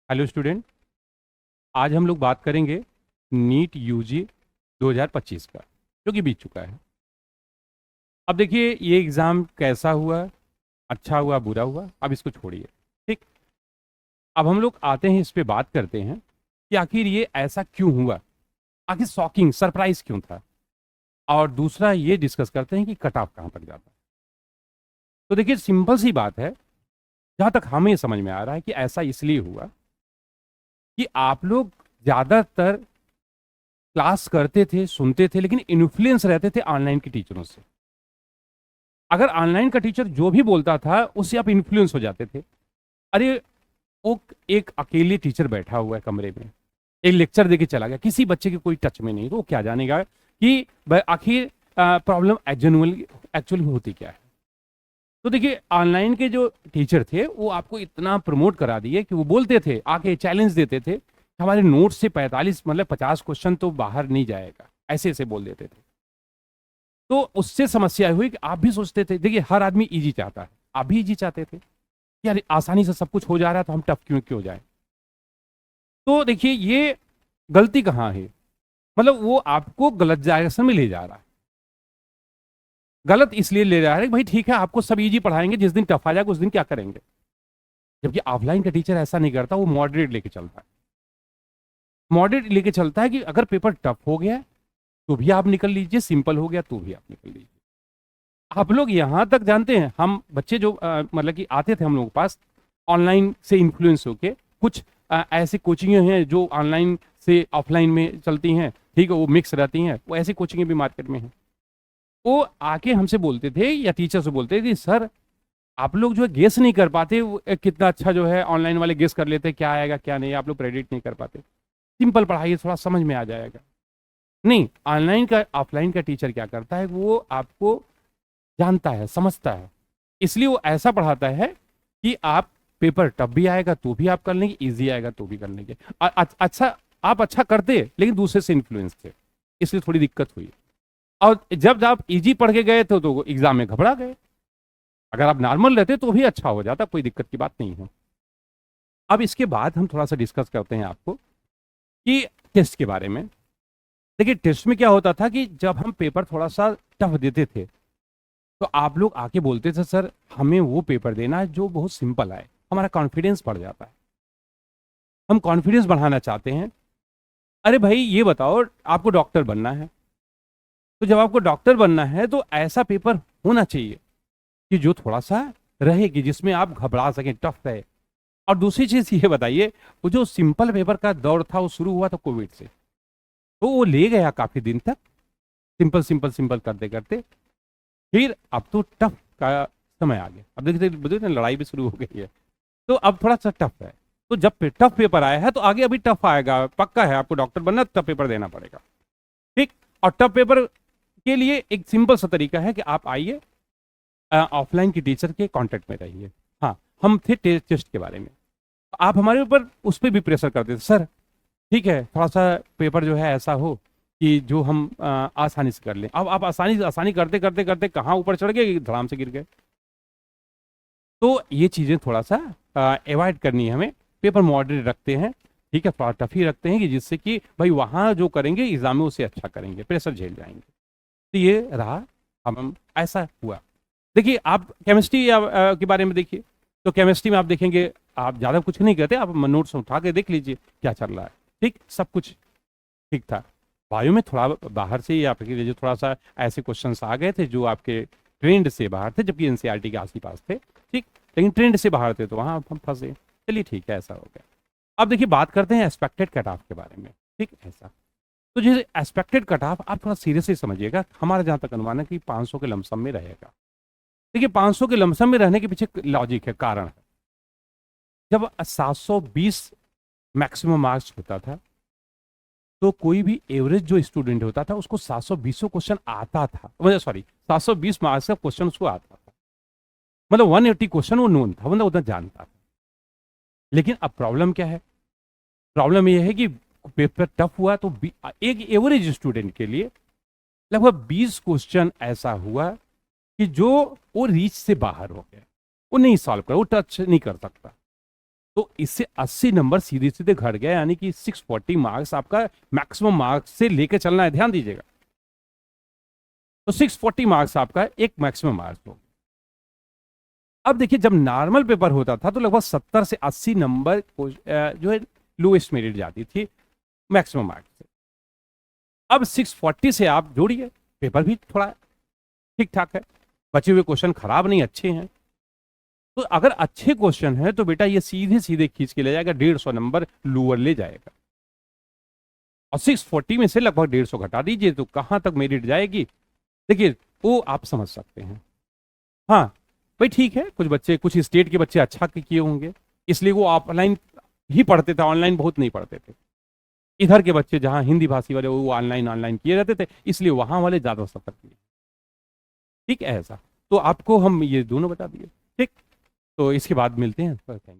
Hello student. आज हम लोग बात करेंगे नीट यूजी 2025 का, जो कि बीत चुका है। अब देखिए ये एग्ज़ाम कैसा हुआ, अच्छा हुआ बुरा हुआ, अब इसको छोड़िए। ठीक। अब हम लोग आते हैं, इस पे बात करते हैं कि आखिर ये ऐसा क्यों हुआ, आखिर शॉकिंग सरप्राइज क्यों था। और दूसरा ये डिस्कस करते हैं कि कट ऑफ कहाँ तक जाता है। तो देखिए सिंपल सी बात है, जहाँ तक हमें समझ में आ रहा है कि ऐसा इसलिए हुआ कि आप लोग ज़्यादातर क्लास करते थे, सुनते थे, लेकिन इन्फ्लुएंस रहते थे ऑनलाइन के टीचरों से। अगर ऑनलाइन का टीचर जो भी बोलता था उससे आप इन्फ्लुएंस हो जाते थे। अरे वो एक अकेले टीचर बैठा हुआ है कमरे में, एक लेक्चर देके चला गया, किसी बच्चे के कोई टच में नहीं, तो वो क्या जानेगा कि आखिर प्रॉब्लम एक्चुअली होती क्या है। तो देखिए ऑनलाइन के जो टीचर थे वो आपको इतना प्रमोट करा दिए कि वो बोलते थे, आके चैलेंज देते थे कि हमारे नोट्स से 45 मतलब 50 क्वेश्चन तो बाहर नहीं जाएगा, ऐसे ऐसे बोल देते थे। तो उससे समस्या हुई कि आप भी सोचते थे, देखिए हर आदमी इजी चाहता है, आप भी इजी चाहते थे कि यार आसानी से सब कुछ हो जा रहा है तो हम टफ क्यों क्यों जाए। तो देखिए ये गलती कहाँ है, मतलब वो आपको गलत डायरेक्शन में ले जा रहा है। गलत इसलिए ले जा रहा है कि भाई ठीक है आपको सब इजी पढ़ाएंगे, जिस दिन टफ आ जाएगा उस दिन क्या करेंगे। जबकि ऑफलाइन का टीचर ऐसा नहीं करता, वो मॉडरेट लेके चलता है। मॉडरेट लेके चलता है कि अगर पेपर टफ हो गया तो भी आप निकल लीजिए, सिंपल हो गया तो भी आप निकल लीजिए। आप लोग यहाँ तक जानते हैं, हम बच्चे जो मतलब कि आते थे हम लोगों के पास ऑनलाइन से इन्फ्लुएंस होके, कुछ ऐसी कोचिंगें हैं जो ऑनलाइन से ऑफलाइन में चलती हैं, ठीक है, वो मिक्स रहती हैं, वो ऐसी कोचिंगें भी मार्केट में हैं। वो आके हमसे बोलते थे या टीचर से बोलते थे कि सर आप लोग जो है गेस नहीं कर पाते, कितना अच्छा जो है ऑनलाइन वाले गेस कर लेते क्या आएगा क्या नहीं, आप लोग प्रेडिक्ट नहीं कर पाते, सिंपल पढ़ाइए थोड़ा समझ में आ जाएगा। नहीं, ऑनलाइन का ऑफलाइन का टीचर क्या करता है, वो आपको जानता है, समझता है, इसलिए वो ऐसा पढ़ाता है कि आप पेपर टफ भी आएगा तो भी आप कर लेंगे, इजी आएगा तो भी कर लेंगे। अच्छा, आप अच्छा करते लेकिन दूसरे से इन्फ्लुएंस थे, इसलिए थोड़ी दिक्कत हुई। और जब आप इजी पढ़ के गए थे तो एग्जाम में घबरा गए। अगर आप नॉर्मल रहते तो भी अच्छा हो जाता, कोई दिक्कत की बात नहीं है। अब इसके बाद हम थोड़ा सा डिस्कस करते हैं आपको कि टेस्ट के बारे में। देखिए टेस्ट में क्या होता था कि जब हम पेपर थोड़ा सा टफ देते थे तो आप लोग आके बोलते थे सर हमें वो पेपर देना है जो बहुत सिंपल आए, हमारा कॉन्फिडेंस बढ़ जाता है, हम कॉन्फिडेंस बढ़ाना चाहते हैं। अरे भाई ये बताओ, आपको डॉक्टर बनना है, तो जब आपको डॉक्टर बनना है तो ऐसा पेपर होना चाहिए कि जो थोड़ा सा रहे, कि जिसमें आप घबरा सकें, टफ रहे। और दूसरी चीज ये बताइए, वो जो सिंपल पेपर का दौर था वो शुरू हुआ था कोविड से, तो वो ले गया काफी दिन तक, सिंपल सिंपल सिंपल करते करते, फिर अब तो टफ का समय आ गया। अब देखिए लड़ाई भी शुरू हो गई है, तो अब थोड़ा सा टफ है। तो जब टफ पेपर आया है तो आगे अभी टफ आएगा, पक्का है, आपको डॉक्टर बनना टफ पेपर देना पड़ेगा। ठीक। और टफ पेपर के लिए एक सिंपल सा तरीका है कि आप आइए, ऑफलाइन की टीचर के कांटेक्ट में रहिए। हाँ, हम थे टेस्ट के बारे में, आप हमारे ऊपर उस पर भी प्रेशर करते थे, सर ठीक है थोड़ा सा पेपर जो है ऐसा हो कि जो हम आसानी से कर लें। अब आप आसानी आसानी करते करते करते कहाँ ऊपर चढ़ गए, धड़ाम से गिर गए। तो ये चीज़ें थोड़ा सा अवॉइड करनी है हमें, पेपर मॉडरेट रखते हैं, ठीक है, थोड़ा टफ ही रखते हैं कि जिससे कि भाई वहाँ जो करेंगे एग्जाम में उससे अच्छा करेंगे, प्रेशर झेल जाएंगे। तो ये रहा, हम ऐसा हुआ। देखिए आप केमिस्ट्री के बारे में देखिए, तो केमिस्ट्री में आप देखेंगे, आप ज़्यादा कुछ नहीं करते, आप नोट्स उठा के देख लीजिए क्या चल रहा है, ठीक, सब कुछ ठीक था। बायो में थोड़ा बाहर से ही आपके लिए जो थोड़ा सा ऐसे क्वेश्चंस आ गए थे जो आपके ट्रेंड से बाहर थे, जबकि एनसीईआरटी के आस ही पास थे, ठीक, लेकिन ट्रेंड से बाहर थे तो वहाँ हम फंसे। चलिए ठीक है, ऐसा हो गया। अब देखिए बात करते हैं एक्सपेक्टेड कट ऑफ के बारे में। ठीक, ऐसा तो जैसे एक्सपेक्टेड कट ऑफ आप थोड़ा सीरियसली समझिएगा, हमारा जहाँ तक अनुमान है कि 500 के लमसम में रहेगा। देखिए 500 के लमसम में रहने के पीछे लॉजिक है, कारण है। जब 720 मैक्सिमम मार्क्स होता था तो कोई भी एवरेज जो स्टूडेंट होता था उसको 720 क्वेश्चन आता था, मतलब सॉरी 720 मार्क्स का क्वेश्चन उसको आता था, मतलब 180 क्वेश्चन वो नोन था, मतलब उतना जानता था। लेकिन अब प्रॉब्लम क्या है, प्रॉब्लम यह है कि पेपर टफ हुआ तो एक एवरेज स्टूडेंट के लिए लगभग 20 क्वेश्चन ऐसा हुआ कि जो वो रीच से बाहर हो गया, वो नहीं सॉल्व कर, वो टच नहीं कर सकता। तो इससे 80 नंबर सीधे सीधे घट गया, यानी कि 640 मार्क्स आपका मैक्सिमम मार्क्स से लेके चलना है, ध्यान दीजिएगा। तो 640 मार्क्स आपका एक मैक्सिमम मार्क्स हो। अब देखिए, जब नॉर्मल पेपर होता था तो लगभग 70 से 80 नंबर जो है लोएस्ट मेरिट जाती थी मैक्सिमम मार्क्स से। अब 640 से आप जोड़िए, पेपर भी थोड़ा ठीक ठाक है, बचे हुए क्वेश्चन खराब नहीं, अच्छे हैं। तो अगर अच्छे क्वेश्चन है तो बेटा ये सीधे सीधे खींच के ले जाएगा, 150 नंबर लोअर ले जाएगा। और 640 में से लगभग 150 घटा दीजिए तो कहां तक मेरिट जाएगी, देखिए वो आप समझ सकते हैं। हाँ भाई ठीक है, कुछ बच्चे, कुछ स्टेट के बच्चे अच्छा किए होंगे, इसलिए वो ऑफलाइन ही पढ़ते थे, ऑनलाइन बहुत नहीं पढ़ते थे। इधर के बच्चे जहां हिंदी भाषी वाले वो ऑनलाइन ऑनलाइन किए रहते थे, इसलिए वहां वाले ज्यादा सफर किए। ठीक है ऐसा, तो आपको हम ये दोनों बता दिए। ठीक, तो इसके बाद मिलते हैं। Thank you.